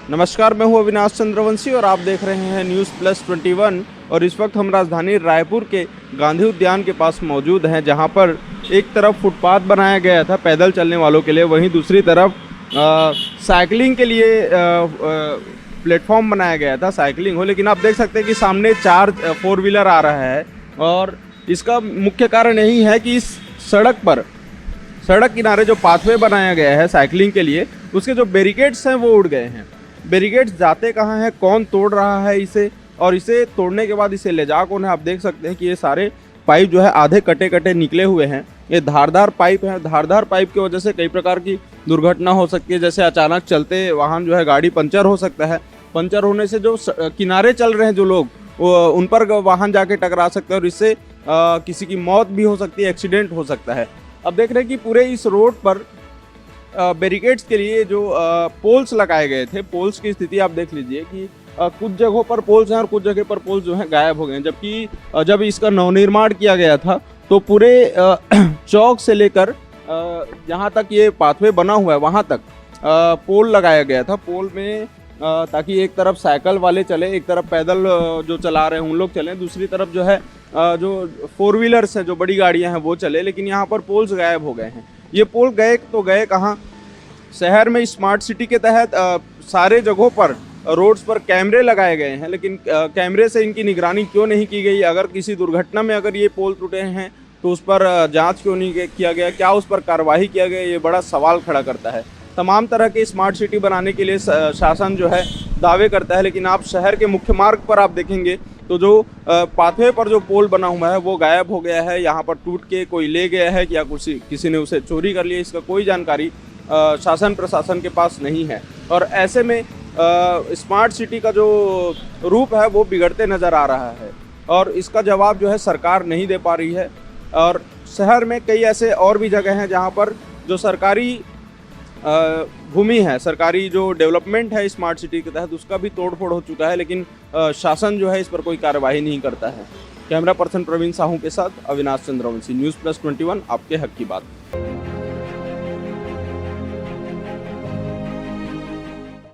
नमस्कार, मैं हूं अविनाश चंद्रवंशी और आप देख रहे हैं न्यूज़ प्लस 21। और इस वक्त हम राजधानी रायपुर के गांधी उद्यान के पास मौजूद हैं, जहां पर एक तरफ फुटपाथ बनाया गया था पैदल चलने वालों के लिए, वहीं दूसरी तरफ साइकिलिंग के लिए प्लेटफॉर्म बनाया गया था, साइकिलिंग हो। लेकिन आप देख सकते हैं कि सामने 4 फोर व्हीलर आ रहा है और इसका मुख्य कारण यही है कि इस सड़क किनारे जो पाथवे बनाया गया है साइकिलिंग के लिए, उसके जो बैरिकेड्स हैं वो उड़ गए हैं। बैरिकेड्स जाते कहाँ हैं, कौन तोड़ रहा है इसे, और इसे तोड़ने के बाद इसे ले जा कौन है। आप देख सकते हैं कि ये सारे पाइप जो है आधे कटे कटे निकले हुए हैं। ये धारदार पाइप है। धारदार पाइप की वजह से कई प्रकार की दुर्घटना हो सकती है, जैसे अचानक चलते वाहन जो है गाड़ी पंचर हो सकता है। पंचर होने से जो किनारे चल रहे हैं जो लोग, उन पर वाहन जाके टकरा सकते हैं और इससे किसी की मौत भी हो सकती है, एक्सीडेंट हो सकता है। अब देख रहे हैं कि पूरे इस रोड पर बैरिकेड्स के लिए जो पोल्स लगाए गए थे, पोल्स की स्थिति आप देख लीजिए कि कुछ जगहों पर पोल्स हैं और कुछ जगह पर पोल्स जो हैं गायब हो गए हैं। जबकि जब इसका नवनिर्माण किया गया था तो पूरे चौक से लेकर जहाँ तक ये पाथवे बना हुआ है वहाँ तक पोल लगाया गया था। पोल में ताकि एक तरफ साइकिल वाले चले, एक तरफ पैदल जो चला रहे हैं उन लोग चलें, दूसरी तरफ जो है जो फोर व्हीलर्स हैं, जो बड़ी गाड़ियां हैं वो चले। लेकिन यहाँ पर पोल्स गायब हो गए हैं। ये पोल गए तो गए कहाँ? शहर में स्मार्ट सिटी के तहत सारे जगहों पर रोड्स पर कैमरे लगाए गए हैं, लेकिन कैमरे से इनकी निगरानी क्यों नहीं की गई? अगर किसी दुर्घटना में अगर ये पोल टूटे हैं तो उस पर जांच क्यों नहीं किया गया? क्या उस पर कार्रवाई किया गया? ये बड़ा सवाल खड़ा करता है। तमाम तरह के स्मार्ट सिटी बनाने के लिए शासन जो है दावे करता है, लेकिन आप शहर के मुख्य मार्ग पर आप देखेंगे तो जो पाथवे पर जो पोल बना हुआ है वो गायब हो गया है। यहाँ पर टूट के कोई ले गया है या किसी ने उसे चोरी कर लिया, इसका कोई जानकारी शासन प्रशासन के पास नहीं है। और ऐसे में स्मार्ट सिटी का जो रूप है वो बिगड़ते नज़र आ रहा है और इसका जवाब जो है सरकार नहीं दे पा रही है। और शहर में कई ऐसे और भी जगह हैं जहाँ पर जो सरकारी भूमि है, सरकारी जो डेवलपमेंट है स्मार्ट सिटी के तहत, उसका भी तोड़फोड़ हो चुका है, लेकिन शासन जो है इस पर कोई कार्यवाही नहीं करता है। कैमरा पर्सन प्रवीण साहू के साथ अविनाश चंद्रवंशी, न्यूज़ प्लस 21, आपके हक की बात।